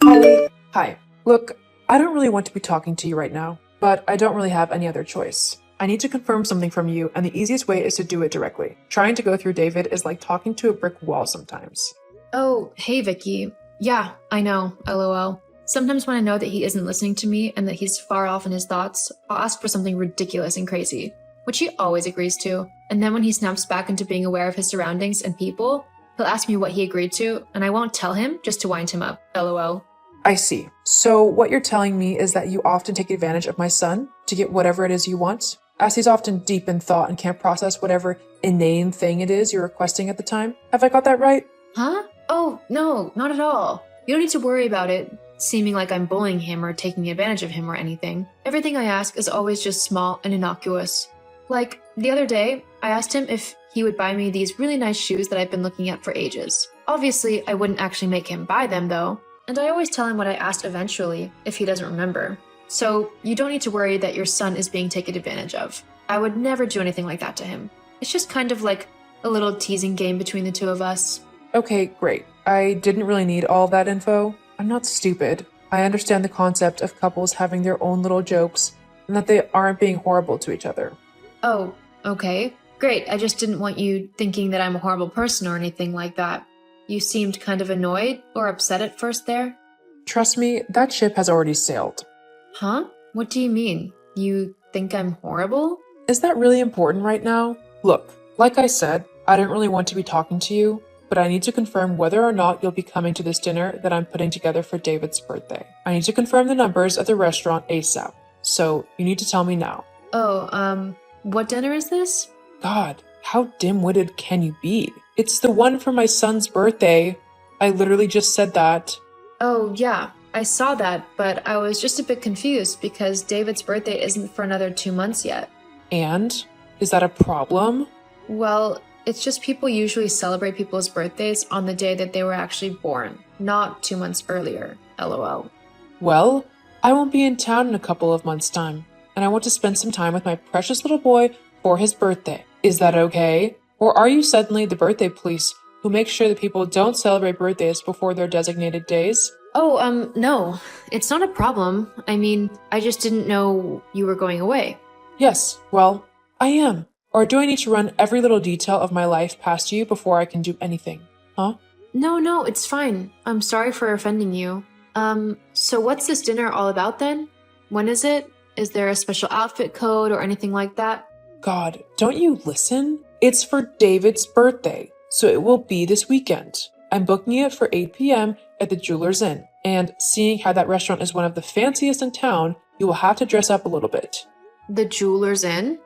Holly, hi. Look, I don't really want to be talking to you right now, but I don't really have any other choice. I need to confirm something from you, and the easiest way is to do it directly. Trying to go through David is like talking to a brick wall sometimes. Oh, hey Vicky. Yeah, I know, lol. Sometimes when I know that he isn't listening to me and that he's far off in his thoughts, I'll ask for something ridiculous and crazy, which he always agrees to. And then when he snaps back into being aware of his surroundings and people, he'll ask me what he agreed to, and I won't tell him just to wind him up, lol. I see. So what you're telling me is that you often take advantage of my son to get whatever it is you want, as he's often deep in thought and can't process whatever inane thing it is you're requesting at the time. Have I got that right? Huh? Oh, no, not at all. You don't need to worry about it seeming like I'm bullying him or taking advantage of him or anything. Everything I ask is always just small and innocuous. Like, the other day, I asked him if he would buy me these really nice shoes that I've been looking at for ages. Obviously, I wouldn't actually make him buy them, though. And I always tell him what I asked eventually, if he doesn't remember. So, you don't need to worry that your son is being taken advantage of. I would never do anything like that to him. It's just kind of like a little teasing game between the two of us. Okay, great. I didn't really need all that info. I'm not stupid. I understand the concept of couples having their own little jokes and that they aren't being horrible to each other. Oh, okay. Great. I just didn't want you thinking that I'm a horrible person or anything like that. You seemed kind of annoyed or upset at first there. Trust me, that ship has already sailed. Huh? What do you mean? You think I'm horrible? Is that really important right now? Look, like I said, I don't really want to be talking to you, but I need to confirm whether or not you'll be coming to this dinner that I'm putting together for David's birthday. I need to confirm the numbers at the restaurant ASAP, so you need to tell me now. Oh, what dinner is this? God, how dim-witted can you be? It's the one for my son's birthday. I literally just said that. Oh, yeah, I saw that, but I was just a bit confused because David's birthday isn't for another 2 months yet. And? Is that a problem? Well, it's just people usually celebrate people's birthdays on the day that they were actually born, not 2 months earlier, lol. Well, I won't be in town in a couple of months' time, and I want to spend some time with my precious little boy for his birthday. Is that okay? Or are you suddenly the birthday police who make sure that people don't celebrate birthdays before their designated days? Oh, no, it's not a problem. I mean, I just didn't know you were going away. Yes, well, I am. Or do I need to run every little detail of my life past you before I can do anything? Huh? No, it's fine. I'm sorry for offending you. So what's this dinner all about then? When is it? Is there a special outfit code or anything like that? God, don't you listen? It's for David's birthday, so it will be this weekend. I'm booking it for 8 p.m. at the Jeweler's Inn, and seeing how that restaurant is one of the fanciest in town, you will have to dress up a little bit. The Jeweler's Inn?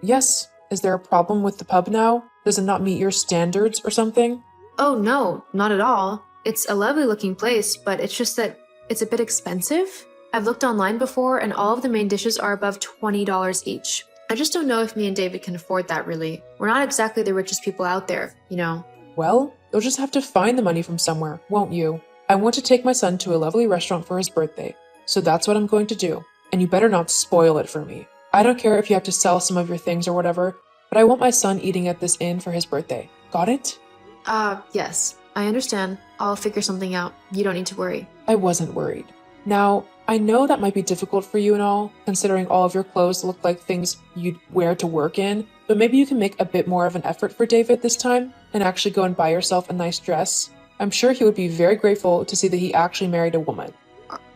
Yes. Is there a problem with the pub now? Does it not meet your standards or something? Oh no, not at all. It's a lovely looking place, but it's just that it's a bit expensive. I've looked online before and all of the main dishes are above $20 each. I just don't know if me and David can afford that really. We're not exactly the richest people out there, you know. Well, you'll just have to find the money from somewhere, won't you? I want to take my son to a lovely restaurant for his birthday, so that's what I'm going to do. And you better not spoil it for me. I don't care if you have to sell some of your things or whatever, but I want my son eating at this inn for his birthday. Got it? Yes. I understand. I'll figure something out. You don't need to worry. I wasn't worried. Now, I know that might be difficult for you and all, considering all of your clothes look like things you'd wear to work in, but maybe you can make a bit more of an effort for David this time and actually go and buy yourself a nice dress. I'm sure he would be very grateful to see that he actually married a woman.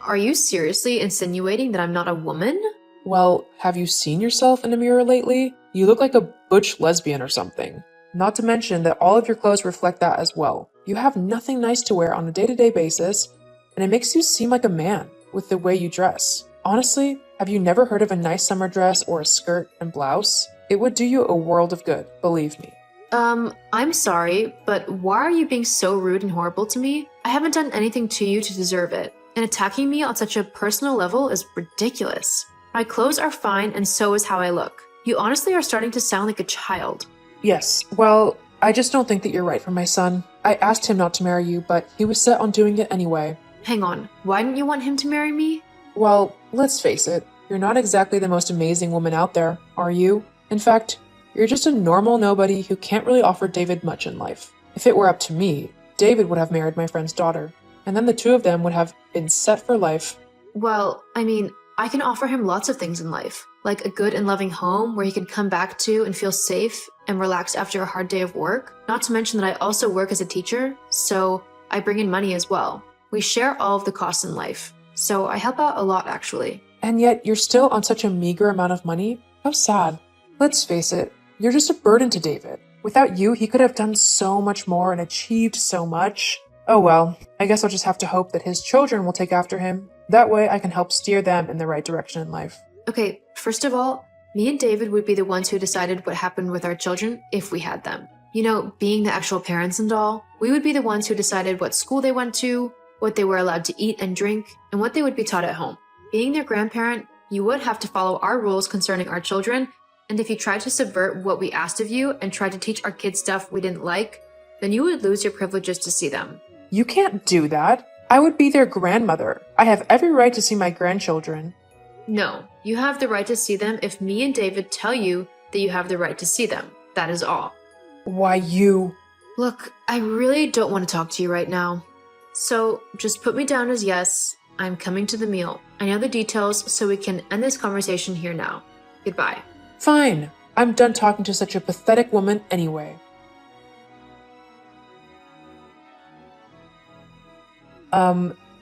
Are you seriously insinuating that I'm not a woman? Well, have you seen yourself in a mirror lately? You look like a butch lesbian or something. Not to mention that all of your clothes reflect that as well. You have nothing nice to wear on a day-to-day basis, and it makes you seem like a man with the way you dress. Honestly, have you never heard of a nice summer dress or a skirt and blouse? It would do you a world of good, believe me. I'm sorry, but why are you being so rude and horrible to me? I haven't done anything to you to deserve it, and attacking me on such a personal level is ridiculous. My clothes are fine, and so is how I look. You honestly are starting to sound like a child. Yes, well, I just don't think that you're right for my son. I asked him not to marry you, but he was set on doing it anyway. Hang on, why didn't you want him to marry me? Well, let's face it, you're not exactly the most amazing woman out there, are you? In fact, you're just a normal nobody who can't really offer David much in life. If it were up to me, David would have married my friend's daughter, and then the two of them would have been set for life. Well, I mean, I can offer him lots of things in life, like a good and loving home where he can come back to and feel safe and relaxed after a hard day of work. Not to mention that I also work as a teacher, so I bring in money as well. We share all of the costs in life, so I help out a lot actually. And yet you're still on such a meager amount of money? How sad. Let's face it, you're just a burden to David. Without you, he could have done so much more and achieved so much. Oh well, I guess I'll just have to hope that his children will take after him. That way I can help steer them in the right direction in life. Okay, first of all, me and David would be the ones who decided what happened with our children if we had them. You know, being the actual parents and all, we would be the ones who decided what school they went to, what they were allowed to eat and drink, and what they would be taught at home. Being their grandparent, you would have to follow our rules concerning our children, and if you tried to subvert what we asked of you and tried to teach our kids stuff we didn't like, then you would lose your privileges to see them. You can't do that. I would be their grandmother. I have every right to see my grandchildren. No, you have the right to see them if me and David tell you that you have the right to see them. That is all. Why you? Look, I really don't want to talk to you right now. So just put me down as yes. I'm coming to the meal. I know the details, so we can end this conversation here now. Goodbye. Fine. I'm done talking to such a pathetic woman anyway.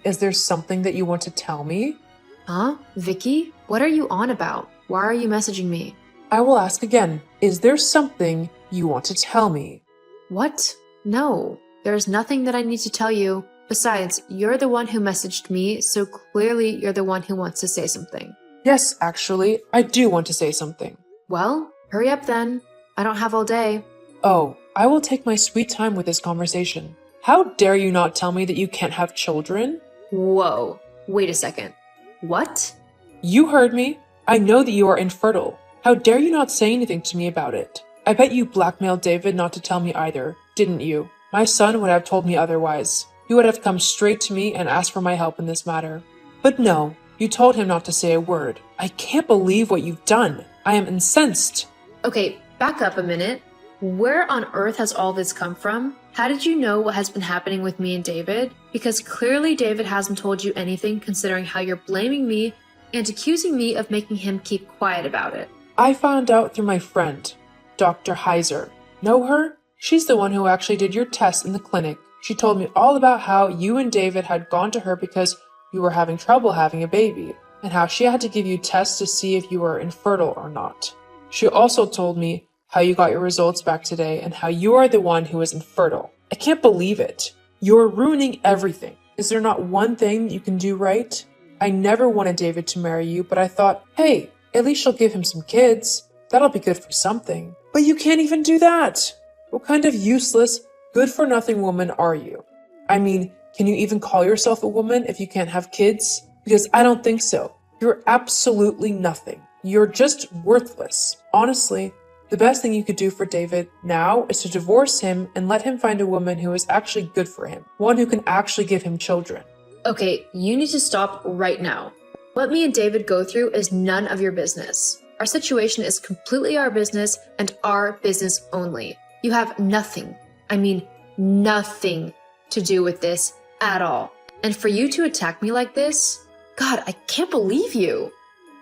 Is there something that you want to tell me? Huh? Vicky? What are you on about? Why are you messaging me? I will ask again. Is there something you want to tell me? What? No. There's nothing that I need to tell you. Besides, you're the one who messaged me, so clearly you're the one who wants to say something. Yes, actually, I do want to say something. Well, hurry up then. I don't have all day. Oh, I will take my sweet time with this conversation. How dare you not tell me that you can't have children? Whoa. Wait a second. What? You heard me. I know that you are infertile. How dare you not say anything to me about it? I bet you blackmailed David not to tell me either, didn't you? My son would have told me otherwise. He would have come straight to me and asked for my help in this matter. But no, you told him not to say a word. I can't believe what you've done. I am incensed. Okay, back up a minute. Where on earth has all this come from? How did you know what has been happening with me and David? Because clearly David hasn't told you anything considering how you're blaming me and accusing me of making him keep quiet about it. I found out through my friend, Dr. Heiser. Know her? She's the one who actually did your test in the clinic. She told me all about how you and David had gone to her because you were having trouble having a baby, and how she had to give you tests to see if you were infertile or not. She also told me how you got your results back today and how you are the one who is infertile. I can't believe it. You're ruining everything. Is there not one thing you can do right? I never wanted David to marry you, but I thought, hey, at least she'll give him some kids. That'll be good for something. But you can't even do that. What kind of useless, good-for-nothing woman are you? I mean, can you even call yourself a woman if you can't have kids? Because I don't think so. You're absolutely nothing. You're just worthless. Honestly, the best thing you could do for David now is to divorce him and let him find a woman who is actually good for him. One who can actually give him children. Okay, you need to stop right now. What me and David go through is none of your business. Our situation is completely our business and our business only. You have nothing, I mean nothing, to do with this at all. And for you to attack me like this? God, I can't believe you.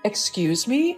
Excuse me?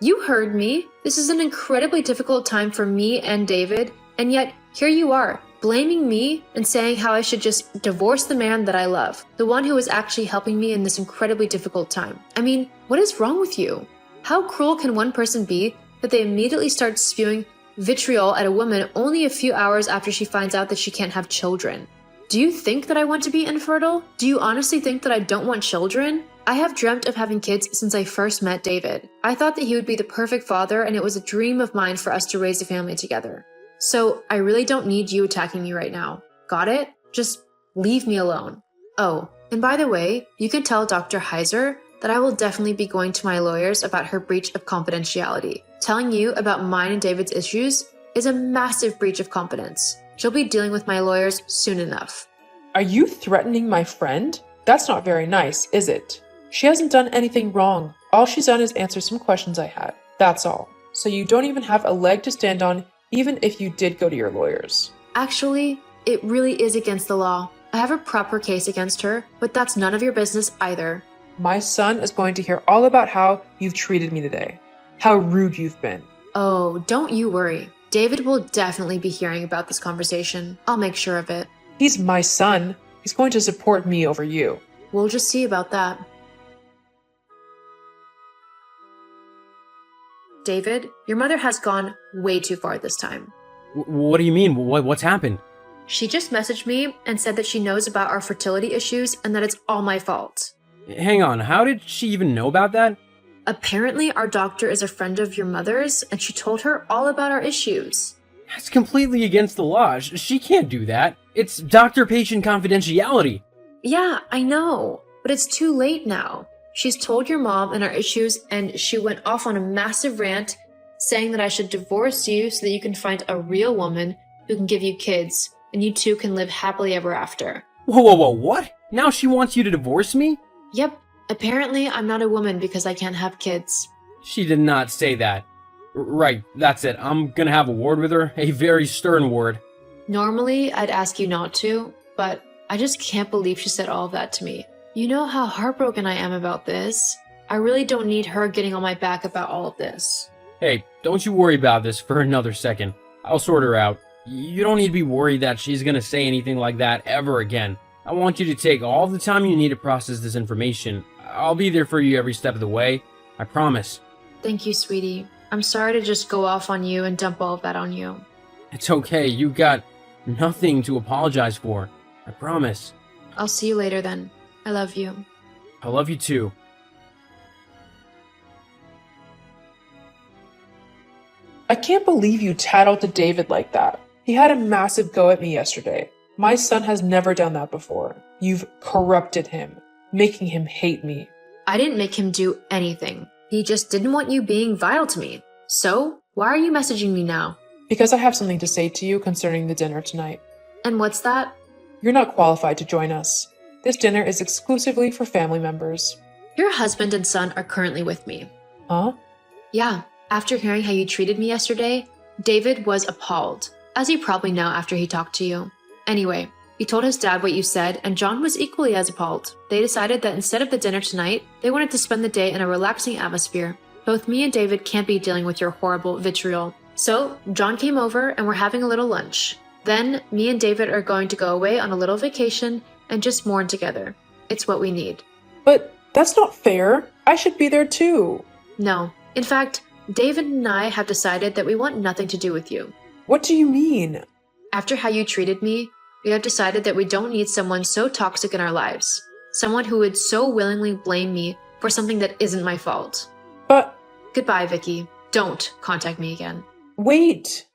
You heard me. This is an incredibly difficult time for me and David, and yet here you are, blaming me and saying how I should just divorce the man that I love, the one who is actually helping me in this incredibly difficult time. I mean, what is wrong with you? How cruel can one person be that they immediately start spewing vitriol at a woman only a few hours after she finds out that she can't have children? Do you think that I want to be infertile? Do you honestly think that I don't want children? I have dreamt of having kids since I first met David. I thought that he would be the perfect father, and it was a dream of mine for us to raise a family together. So I really don't need you attacking me right now. Got it? Just leave me alone. Oh, and by the way, you can tell Dr. Heiser that I will definitely be going to my lawyers about her breach of confidentiality. Telling you about mine and David's issues is a massive breach of confidence. She'll be dealing with my lawyers soon enough. Are you threatening my friend? That's not very nice, is it? She hasn't done anything wrong. All she's done is answer some questions I had. That's all. So you don't even have a leg to stand on, even if you did go to your lawyers. Actually, it really is against the law. I have a proper case against her, but that's none of your business either. My son is going to hear all about how you've treated me today. How rude you've been. Oh, don't you worry. David will definitely be hearing about this conversation. I'll make sure of it. He's my son. He's going to support me over you. We'll just see about that. David, your mother has gone way too far this time. What do you mean? What's happened? She just messaged me and said that she knows about our fertility issues and that it's all my fault. Hang on, how did she even know about that? Apparently, our doctor is a friend of your mother's, and she told her all about our issues. That's completely against the law. She can't do that. It's doctor-patient confidentiality. Yeah, I know, but it's too late now. She's told your mom and our issues, and she went off on a massive rant saying that I should divorce you so that you can find a real woman who can give you kids, and you two can live happily ever after. Whoa, what? Now she wants you to divorce me? Yep, apparently I'm not a woman because I can't have kids. She did not say that. Right, that's it. I'm gonna have a word with her, a very stern word. Normally, I'd ask you not to, but I just can't believe she said all of that to me. You know how heartbroken I am about this. I really don't need her getting on my back about all of this. Hey, don't you worry about this for another second. I'll sort her out. You don't need to be worried that she's gonna say anything like that ever again. I want you to take all the time you need to process this information. I'll be there for you every step of the way. I promise. Thank you, sweetie. I'm sorry to just go off on you and dump all of that on you. It's okay. You got nothing to apologize for. I promise. I'll see you later then. I love you. I love you too. I can't believe you tattled to David like that. He had a massive go at me yesterday. My son has never done that before. You've corrupted him, making him hate me. I didn't make him do anything. He just didn't want you being vile to me. So, why are you messaging me now? Because I have something to say to you concerning the dinner tonight. And what's that? You're not qualified to join us. This dinner is exclusively for family members. Your husband and son are currently with me. Huh? Yeah, after hearing how you treated me yesterday, David was appalled, as you probably know after he talked to you. Anyway, he told his dad what you said, and John was equally as appalled. They decided that instead of the dinner tonight, they wanted to spend the day in a relaxing atmosphere. Both me and David can't be dealing with your horrible vitriol. So, John came over and we're having a little lunch. Then, me and David are going to go away on a little vacation and just mourn together. It's what we need. But that's not fair. I should be there too. No. In fact, David and I have decided that we want nothing to do with you. What do you mean? After how you treated me, we have decided that we don't need someone so toxic in our lives. Someone who would so willingly blame me for something that isn't my fault. But... Goodbye, Vicky. Don't contact me again. Wait.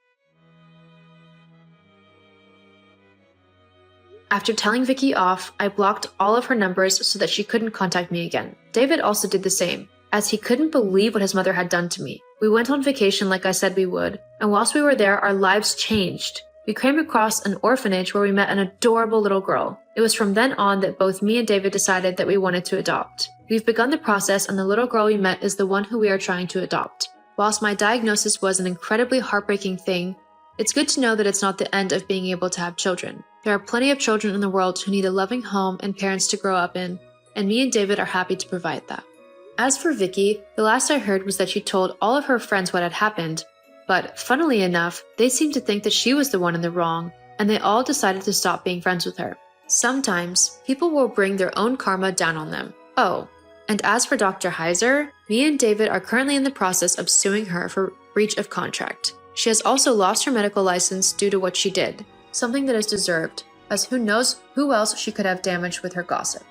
After telling Vicky off, I blocked all of her numbers so that she couldn't contact me again. David also did the same, as he couldn't believe what his mother had done to me. We went on vacation like I said we would, and whilst we were there, our lives changed. We came across an orphanage where we met an adorable little girl. It was from then on that both me and David decided that we wanted to adopt. We've begun the process, and the little girl we met is the one who we are trying to adopt. Whilst my diagnosis was an incredibly heartbreaking thing, it's good to know that it's not the end of being able to have children. There are plenty of children in the world who need a loving home and parents to grow up in, and me and David are happy to provide that. As for Vicky, the last I heard was that she told all of her friends what had happened, but funnily enough, they seemed to think that she was the one in the wrong, and they all decided to stop being friends with her. Sometimes, people will bring their own karma down on them. Oh, and as for Dr. Heiser, me and David are currently in the process of suing her for breach of contract. She has also lost her medical license due to what she did, something that is deserved, as who knows who else she could have damaged with her gossip.